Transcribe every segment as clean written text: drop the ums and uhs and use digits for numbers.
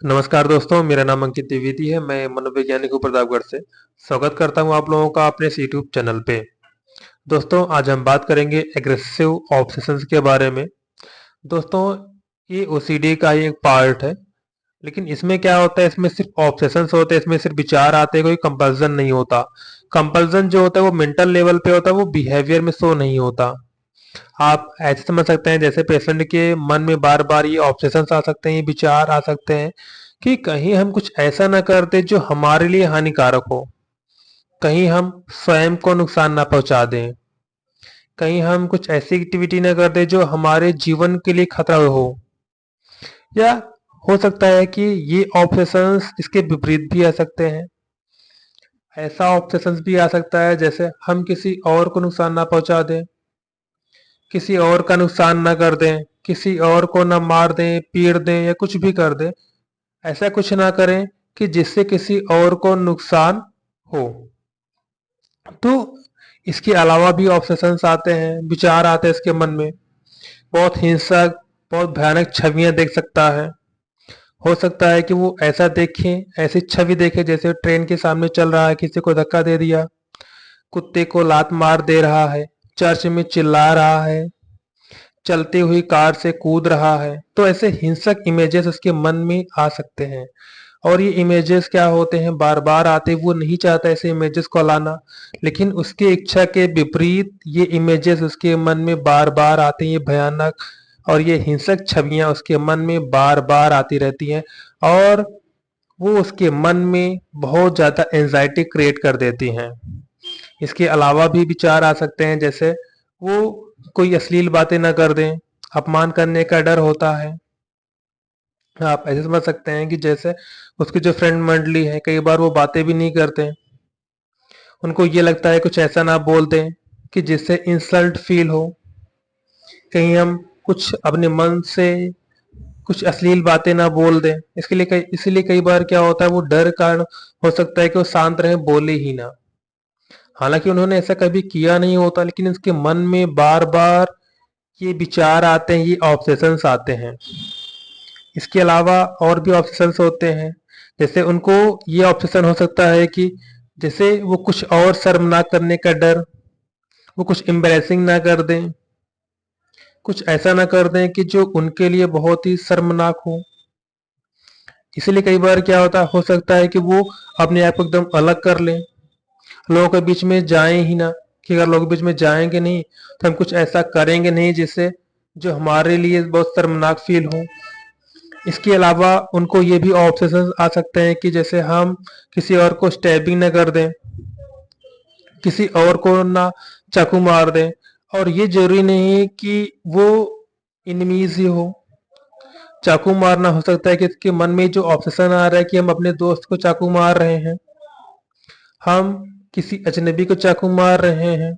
नमस्कार दोस्तों, मेरा नाम अंकित द्विवेदी है। मैं मनोवैज्ञानिक हूँ प्रतापगढ़ से। स्वागत करता हूँ आप लोगों का अपने इस यूट्यूब चैनल पे। दोस्तों, आज हम बात करेंगे एग्रेसिव ऑब्सेशंस के बारे में। दोस्तों, ये ओसीडी का ही एक पार्ट है, लेकिन इसमें क्या होता है, इसमें सिर्फ ऑब्सेशंस होते हैं, इसमें सिर्फ विचार आते हैं, कोई कंपल्सन नहीं होता। कंपल्सन जो होता है वो मेंटल लेवल पे होता है, वो बिहेवियर में शो नहीं होता। आप ऐसे समझ सकते हैं जैसे पेशेंट के मन में बार बार ये ऑब्सेशंस आ सकते हैं, ये विचार आ सकते हैं कि कहीं हम कुछ ऐसा ना कर दे जो हमारे लिए हानिकारक हो, कहीं हम स्वयं को नुकसान ना पहुंचा दें, कहीं हम कुछ ऐसी एक्टिविटी ना कर दे जो हमारे जीवन के लिए खतरा हो। या हो सकता है कि ये ऑब्सेशंस इसके विपरीत भी आ सकते हैं। ऐसा ऑब्सेशंस भी आ सकता है जैसे हम किसी और को नुकसान ना पहुंचा दें, किसी और का नुकसान ना कर दें, किसी और को ना मार दें, पीट दें या कुछ भी कर दें। ऐसा कुछ ना करें कि जिससे किसी और को नुकसान हो। तो इसके अलावा भी ऑब्सेशंस आते हैं, विचार आते हैं इसके मन में। बहुत हिंसक, बहुत भयानक छवियां देख सकता है। हो सकता है कि वो ऐसा देखे, ऐसी छवि देखे जैसे ट्रेन के सामने चल रहा है, किसी को धक्का दे दिया, कुत्ते को लात मार दे रहा है, चर्च में चिल्ला रहा है, चलती हुई कार से कूद रहा है। तो ऐसे हिंसक इमेजेस उसके मन में आ सकते हैं। और ये इमेजेस क्या होते हैं, बार बार आते, वो नहीं चाहता ऐसे इमेजेस को लाना, लेकिन उसकी इच्छा के विपरीत ये इमेजेस उसके मन में बार बार आते हैं। ये भयानक और ये हिंसक छवियां उसके मन में बार बार आती रहती हैं, और वो उसके मन में बहुत ज्यादा एंजाइटी क्रिएट कर देती हैं। इसके अलावा भी विचार आ सकते हैं जैसे वो कोई अश्लील बातें ना कर दें, अपमान करने का डर होता है। आप ऐसे समझ सकते हैं कि जैसे उसकी जो फ्रेंड मंडली है, कई बार वो बातें भी नहीं करते। उनको ये लगता है कुछ ऐसा ना बोल दें कि जिससे इंसल्ट फील हो, कहीं हम कुछ अपने मन से कुछ अश्लील बातें ना बोल दें। इसलिए कई बार क्या होता है, वो डर कारण हो सकता है कि वो शांत रहे, बोले ही ना। हालांकि उन्होंने ऐसा कभी किया नहीं होता, लेकिन उसके मन में बार बार ये विचार आते हैं, ये ऑब्सेशंस आते हैं। इसके अलावा और भी ऑब्सेशंस होते हैं, जैसे उनको ये ऑब्सेशन हो सकता है कि जैसे वो कुछ और शर्मनाक करने का डर, वो कुछ एम्बैरेसिंग ना कर दें, कुछ ऐसा ना कर दें कि जो उनके लिए बहुत ही शर्मनाक हो। इसलिए कई बार क्या होता हो सकता है कि वो अपने आप को एकदम अलग कर लें, लोगों के बीच में जाएं ही ना, कि अगर लोगों के बीच में जाएंगे नहीं तो हम कुछ ऐसा करेंगे नहीं जिससे जो हमारे लिए बहुत शर्मनाक फील हो। इसके अलावा उनको ये भी ऑब्सेशन आ सकते हैं कि जैसे हम किसी और को स्टैबिंग न कर दें, किसी और को ना चाकू मार दें। और ये जरूरी नहीं है कि वो इनमीज ही हो। चाकू मारना हो सकता है कि इसके मन में जो ऑब्सेशन आ रहा है कि हम अपने दोस्त को चाकू मार रहे हैं, हम किसी अजनबी को चाकू मार रहे हैं,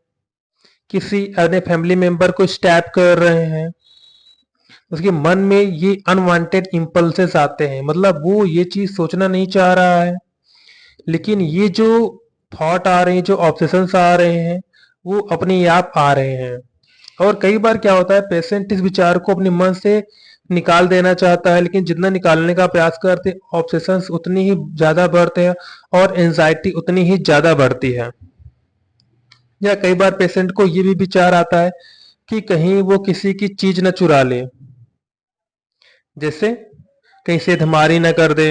किसी अपने फैमिली मेंबर को स्टैप कर रहे हैं। उसके मन में ये अनवांटेड इम्पल्सेस आते हैं, मतलब वो ये चीज सोचना नहीं चाह रहा है, लेकिन ये जो थॉट आ रहे हैं, जो ऑब्सेशंस आ रहे हैं, वो अपने आप आ रहे हैं। और कई बार क्या होता है, पेशेंट इस विचार को अपने मन से निकाल देना चाहता है, लेकिन जितना निकालने का प्रयास करते ऑब्सेशंस उतनी ही ज्यादा बढ़ते हैं और एंजाइटी उतनी ही ज्यादा बढ़ती है। या कई बार पेशेंट को ये भी विचार आता है कि कहीं वो किसी की चीज न चुरा ले, जैसे कहीं से धमारी न कर दे।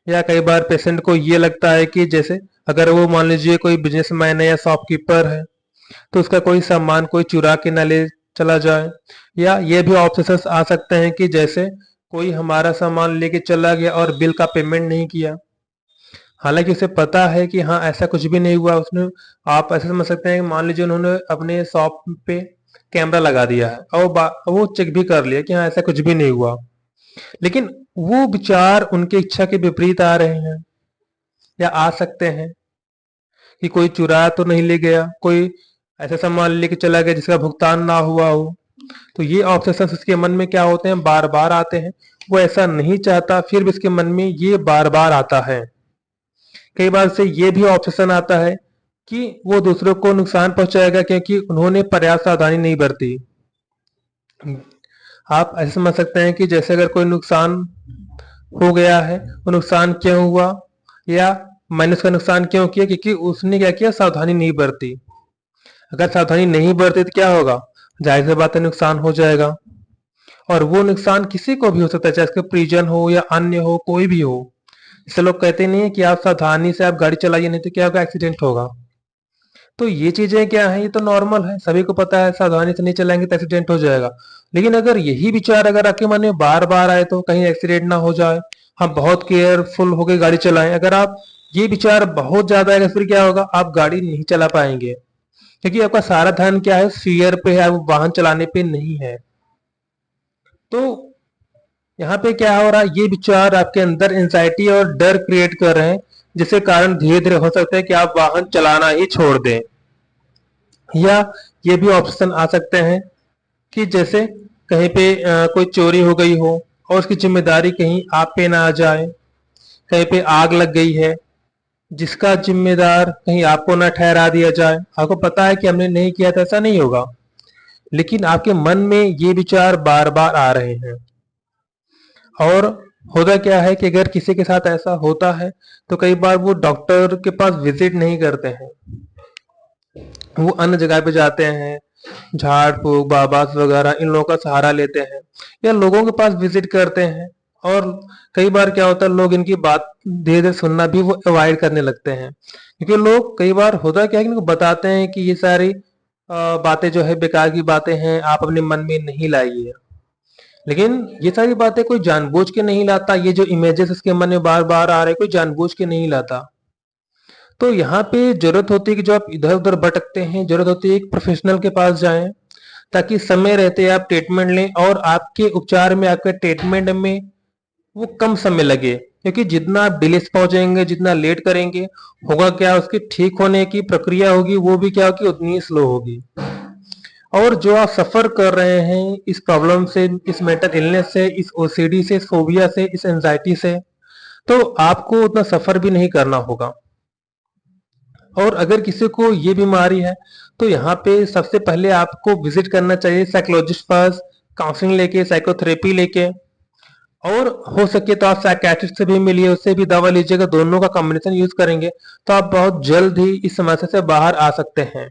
या कई बार पेशेंट को ये लगता है कि जैसे अगर वो मान लीजिए कोई बिजनेसमैन है या शॉपकीपर है, तो उसका कोई सामान कोई चुरा के ना ले चला जाए। या ये भी ऑब्सेशंस आ सकते हैं कि जैसे कोई हमारा सामान लेके चला गया और बिल का पेमेंट नहीं किया, हालांकि उसे पता है कि हाँ ऐसा कुछ भी नहीं हुआ उसने। आप ऐसे समझ सकते हैं कि मान लीजिए उन्होंने अपने शॉप पे कैमरा लगा दिया है और वो चेक भी कर लिया कि हाँ ऐसा कुछ भी नहीं हुआ, लेकिन वो विचार उनके इच्छा के विपरीत आ रहे हैं। या आ सकते हैं कि कोई चुरा तो नहीं ले गया, कोई ऐसा सामान लेके चला गया जिसका भुगतान ना हुआ हो। तो ये ऑब्सेशंस उसके मन में क्या होते हैं, बार बार आते हैं। वो ऐसा नहीं चाहता, फिर भी उसके मन में ये बार बार आता है। कई बार से ये भी ऑब्सेशन आता है कि वो दूसरों को नुकसान पहुंचाएगा क्योंकि उन्होंने पर्याप्त सावधानी नहीं बरती। आप ऐसे समझ सकते हैं कि जैसे अगर कोई नुकसान हो गया है, वो नुकसान क्यों हुआ, या मैंने उसका नुकसान क्यों किया, क्योंकि उसने क्या किया, सावधानी नहीं बरती। अगर सावधानी नहीं बरती तो क्या होगा, जाहिर सी बात है नुकसान हो जाएगा। और वो नुकसान किसी को भी हो सकता है, चाहे उसके परिजन हो या अन्य हो, कोई भी हो। इससे लोग कहते नहीं है कि आप सावधानी से आप गाड़ी चलाइए, नहीं तो क्या होगा, एक्सीडेंट होगा। तो ये चीजें क्या है, ये तो नॉर्मल है, सभी को पता है सावधानी से नहीं चलाएंगे तो एक्सीडेंट हो जाएगा। लेकिन अगर यही विचार अगर आपके मन में बार बार आए तो कहीं एक्सीडेंट ना हो जाए, हम बहुत केयरफुल होकर गाड़ी चलाएं, अगर आप ये विचार बहुत ज्यादा है फिर क्या होगा, आप गाड़ी नहीं चला पाएंगे। क्योंकि आपका सारा ध्यान क्या है, फियर पे है, वो वाहन चलाने पे नहीं है। तो यहाँ पे क्या हो रहा है, ये विचार आपके अंदर एंजाइटी और डर क्रिएट कर रहे हैं, जिसके कारण धीरे धीरे हो सकता है कि आप वाहन चलाना ही छोड़ दें। या ये भी ऑप्शन आ सकते हैं कि जैसे कहीं पे कोई चोरी हो गई हो और उसकी जिम्मेदारी कहीं आप पे ना आ जाए, कहीं पे आग लग गई है, जिसका जिम्मेदार कहीं आपको ना ठहरा दिया जाए, आपको पता है कि हमने नहीं किया था, ऐसा नहीं होगा, लेकिन आपके मन में ये विचार बार बार आ रहे हैं। और होता क्या है कि अगर किसी के साथ ऐसा होता है तो कई बार वो डॉक्टर के पास विजिट नहीं करते हैं, वो अन्य जगह पे जाते हैं, झाड़ फूक बाबास वगैरह इन लोगों का सहारा लेते हैं, या लोगों के पास विजिट करते हैं। और कई बार क्या होता है, लोग इनकी बात धीरे धीरे सुनना भी वो अवॉइड करने लगते हैं, क्योंकि लोग कई बार होता क्या है कि इनको बताते हैं कि ये सारी बातें जो है बेकार की बातें हैं, आप अपने मन में नहीं लाइए। लेकिन ये सारी बातें कोई जानबूझ के नहीं लाता, ये जो इमेजेस इसके मन में बार बार आ रहे कोई जानबूझ के नहीं लाता। तो यहाँ पे जरूरत होती है कि जो आप इधर उधर भटकते हैं, जरूरत होती है एक प्रोफेशनल के पास जाएं, ताकि समय रहते आप ट्रीटमेंट लें, और आपके उपचार में, आपके ट्रीटमेंट में वो कम समय लगे। क्योंकि जितना आप डिले से पहुंचेंगे, जितना लेट करेंगे, होगा क्या, उसकी ठीक होने की प्रक्रिया होगी वो भी क्या होगी, उतनी ही स्लो होगी। और जो आप सफर कर रहे हैं इस प्रॉब्लम से, इस मेंटल इलनेस से, इस ओसीडी से, इस फोबिया से, इस एंजाइटी से, तो आपको उतना सफर भी नहीं करना होगा। और अगर किसी को ये बीमारी है तो यहाँ पे सबसे पहले आपको विजिट करना चाहिए साइकोलॉजिस्ट पास, काउंसलिंग लेके, साइकोथेरेपी लेके। और हो सके तो आप साइकियाट्रिस्ट से भी मिलिए, उससे भी दवा लीजिएगा, दोनों का कॉम्बिनेशन यूज करेंगे तो आप बहुत जल्द ही इस समस्या से बाहर आ सकते हैं।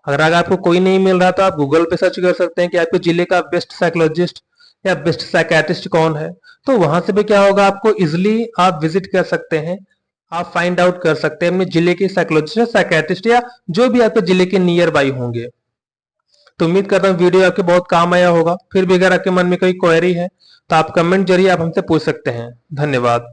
अगर आपको कोई नहीं मिल रहा तो आप गूगल पे सर्च कर सकते हैं कि आपके जिले का बेस्ट साइकोलॉजिस्ट या बेस्ट साइकियाट्रिस्ट कौन है। तो वहां से भी क्या होगा, आपको इजिली आप विजिट कर सकते हैं, आप फाइंड आउट कर सकते हैं अपने जिले के साइकोलॉजिस्ट या साइकियाट्रिस्ट, या जो भी आपके जिले के नियर बाई होंगे। तो उम्मीद करता हूँ वीडियो आपके बहुत काम आया होगा। फिर भी अगर आपके मन में कोई क्वेरी है तो आप कमेंट जरिए आप हमसे पूछ सकते हैं। धन्यवाद।